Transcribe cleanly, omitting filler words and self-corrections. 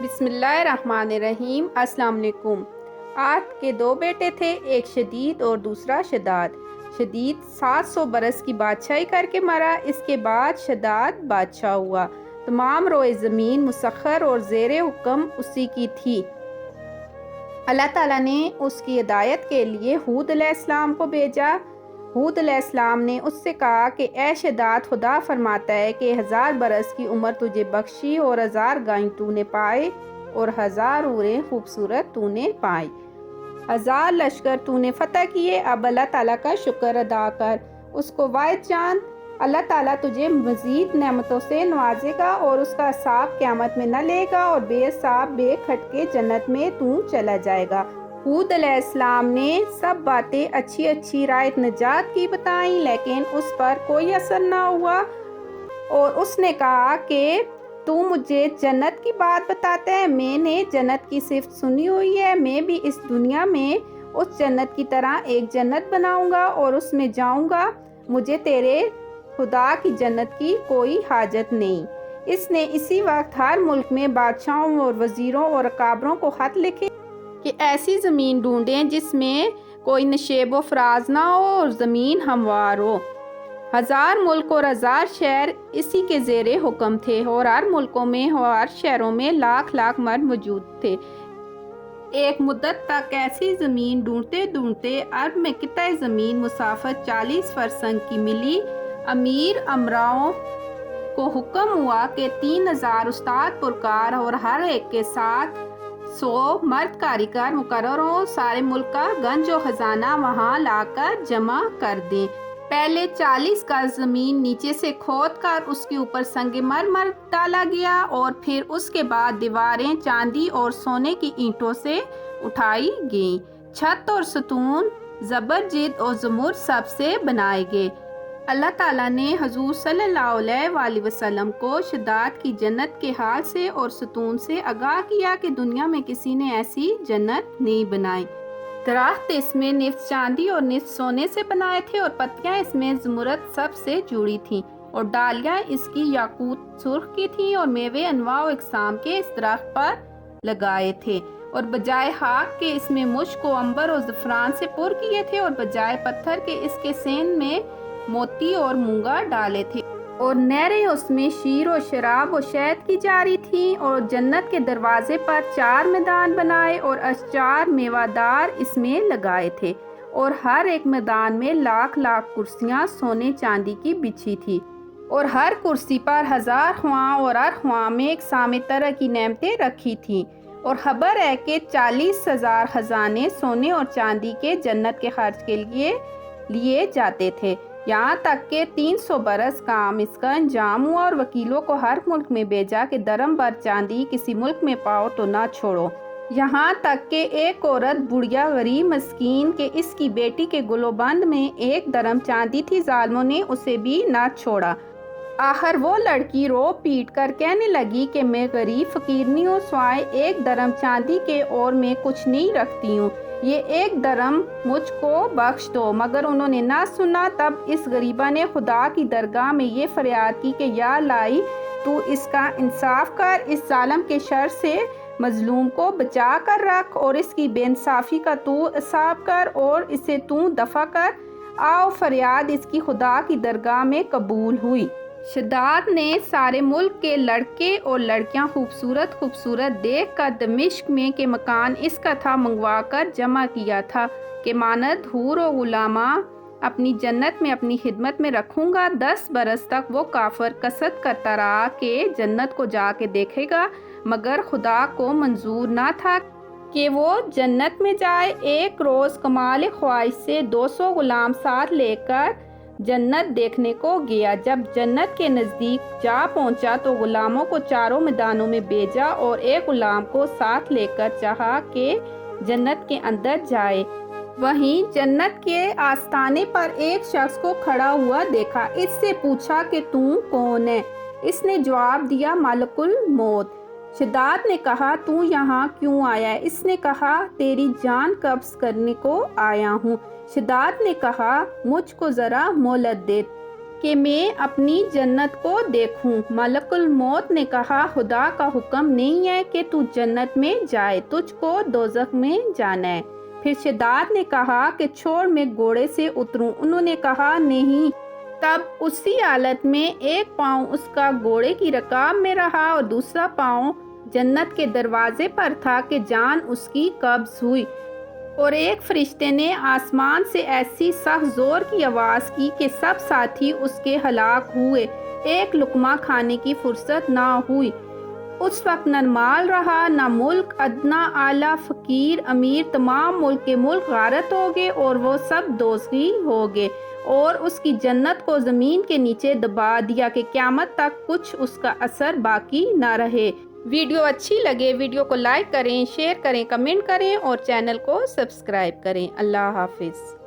بسم اللہ الرحمن الرحیم۔ السلام علیکم۔ آدم کے دو بیٹے تھے، ایک شدید اور دوسرا شداد۔ شدید 700 برس کی بادشاہی کر کے مرا، اس کے بعد شداد بادشاہ ہوا۔ تمام روئے زمین مسخر اور زیر حکم اسی کی تھی۔ اللہ تعالیٰ نے اس کی ہدایت کے لیے ہود علیہ السلام کو بھیجا۔ ہود علیہ السلام نے اس سے کہا کہ اے شداد، خدا فرماتا ہے کہ 1000 برس کی عمر تجھے بخشی اور 1000 گائیں تو نے پائے اور 1000 حوریں خوبصورت تو نے پائی۔ 1000 لشکر تو نے فتح کیے۔ اب اللہ تعالیٰ کا شکر ادا کر، اس کو واحد جان۔ اللہ تعالیٰ تجھے مزید نعمتوں سے نوازے گا اور اس کا حساب قیامت میں نہ لے گا اور بے حساب بے کھٹکے جنت میں تو چلا جائے گا۔ ہود علیہ السلام نے سب باتیں اچھی اچھی رائے نجات کی بتائیں، لیکن اس پر کوئی اثر نہ ہوا اور اس نے کہا کہ تو مجھے جنت کی بات بتاتا ہے۔ میں نے جنت کی صفت سنی ہوئی ہے، میں بھی اس دنیا میں اس جنت کی طرح ایک جنت بناؤں گا اور اس میں جاؤں گا۔ مجھے تیرے خدا کی جنت کی کوئی حاجت نہیں۔ اس نے اسی وقت ہر ملک میں بادشاہوں اور وزیروں اور اکابروں کو خط لکھے کہ ایسی زمین ڈھونڈیں جس میں کوئی نشیب و فراز نہ ہو اور زمین ہموار ہو۔ 1000 ملک اور 1000 شہر اسی کے زیر حکم تھے اور ہر ملکوں میں اور ہر شہروں میں لاکھ لاکھ مرد موجود تھے۔ ایک مدت تک ایسی زمین ڈھونڈتے ڈھونڈتے عرب میں قطع زمین مسافت 40 فرسنگ کی ملی۔ امیر امراؤں کو حکم ہوا کہ 3000 استاد پرکار اور ہر ایک کے ساتھ 100 مرد کاریگر مقرر ہوں۔ سارے ملک کا گنج و خزانہ وہاں لا کر جمع کر دیں۔ پہلے 40 گز زمین نیچے سے کھود کر اس کے اوپر سنگ مرمر ڈالا گیا اور پھر اس کے بعد دیواریں چاندی اور سونے کی اینٹوں سے اٹھائی گئیں۔ چھت اور ستون زبرجد اور زمرد سب سے بنائے گئے۔ اللہ تعالیٰ نے حضور صلی اللہ علیہ وآلہ وسلم کو شداد کی جنت کے حال سے اور ستون سے آگاہ کیا کہ دنیا میں کسی نے ایسی جنت نہیں بنائی۔ درخت اس میں نصف چاندی اور نصف سونے سے بنائے تھے اور پتیاں اس میں زمرد سب سے جڑی تھیں اور ڈالیاں اس کی یاقوت سرخ کی تھیں اور میوے انواع و اقسام کے اس درخت پر لگائے تھے اور بجائے خاک کے اس میں مشک و عنبر اور زعفران سے پر کیے تھے اور بجائے پتھر کے اس کے سین میں موتی اور مونگا ڈالے تھے اور نہریں اس میں شیر و شراب و شہد کی جاری تھیں اور جنت کے دروازے پر 4 میدان بنائے اور اشجار میوہ دار اس میں لگائے تھے اور ہر ایک میدان میں لاکھ لاکھ کرسیاں سونے چاندی کی بچھی تھی اور ہر کرسی پر 1000 خواں اور ہر خواں میں اقسام طرح کی نعمتیں رکھی تھیں اور خبر ہے کہ 40,000 خزانے سونے اور چاندی کے جنت کے خرچ کے لیے جاتے تھے، یہاں تک کہ 300 برس کام اس کا انجام ہوا اور وکیلوں کو ہر ملک میں بھیجا کہ درم بھر چاندی کسی ملک میں پاؤ تو نہ چھوڑو، یہاں تک کہ ایک عورت بڑھیا غریب مسکین کہ اس کی بیٹی کے گلوبند میں 1 درم چاندی تھی، ظالموں نے اسے بھی نہ چھوڑا۔ آخر وہ لڑکی رو پیٹ کر کہنے لگی کہ میں غریب فقیرنی ہوں، سوائے 1 درم چاندی کے اور میں کچھ نہیں رکھتی ہوں، یہ 1 درم مجھ کو بخش دو۔ مگر انہوں نے نہ سنا۔ تب اس غریبہ نے خدا کی درگاہ میں یہ فریاد کی کہ یا الہی، تو اس کا انصاف کر، اس ظالم کے شر سے مظلوم کو بچا کر رکھ اور اس کی بے انصافی کا تو حساب کر اور اسے تو دفع کر۔ آؤ فریاد اس کی خدا کی درگاہ میں قبول ہوئی۔ شداد نے سارے ملک کے لڑکے اور لڑکیاں خوبصورت خوبصورت دیکھ کر دمشق میں کہ مکان اس کا تھا منگوا کر جمع کیا تھا کہ ماند حور و غلامہ اپنی جنت میں اپنی خدمت میں رکھوں گا۔ 10 برس تک وہ کافر قصد کرتا رہا کہ جنت کو جا کے دیکھے گا، مگر خدا کو منظور نہ تھا کہ وہ جنت میں جائے۔ ایک روز کمال خواہش سے 200 غلام ساتھ لے کر جنت دیکھنے کو گیا۔ جب جنت کے نزدیک جا پہنچا تو غلاموں کو چاروں میدانوں میں بھیجا اور ایک غلام کو ساتھ لے کر چاہا کہ جنت کے اندر جائے۔ وہیں جنت کے آستانے پر ایک شخص کو کھڑا ہوا دیکھا، اس سے پوچھا کہ تم کون ہے؟ اس نے جواب دیا ملک الموت۔ شداد نے کہا تو یہاں کیوں آیا ہے؟ اس نے کہا تیری جان قبض کرنے کو آیا ہوں۔ شداد نے کہا مجھ کو ذرا مہلت دے، کہ میں اپنی جنت کو دیکھوں۔ ملک الموت نے کہا خدا کا حکم نہیں ہے کہ تو جنت میں جائے، تجھ کو دوزخ میں جانا ہے۔ پھر شداد نے کہا کہ چھوڑ میں گھوڑے سے اتروں، انہوں نے کہا نہیں۔ تب اسی حالت میں ایک پاؤں اس کا گھوڑے کی رکاب میں رہا اور دوسرا پاؤں جنت کے دروازے پر تھا کہ جان اس کی قبض ہوئی، اور ایک فرشتے نے آسمان سے ایسی سخت زور کی آواز کی کہ سب ساتھی اس کے ہلاک ہوئے، ایک لقمہ کھانے کی فرصت نہ ہوئی۔ اس وقت نہ مال رہا نہ ملک، ادنا اعلیٰ، فقیر امیر، تمام ملک کے ملک غارت ہو گئے اور وہ سب دوزخی ہو گئے، اور اس کی جنت کو زمین کے نیچے دبا دیا کہ قیامت تک کچھ اس کا اثر باقی نہ رہے۔ ویڈیو اچھی لگے ویڈیو کو لائک کریں، شیئر کریں، کمنٹ کریں اور چینل کو سبسکرائب کریں۔ اللہ حافظ۔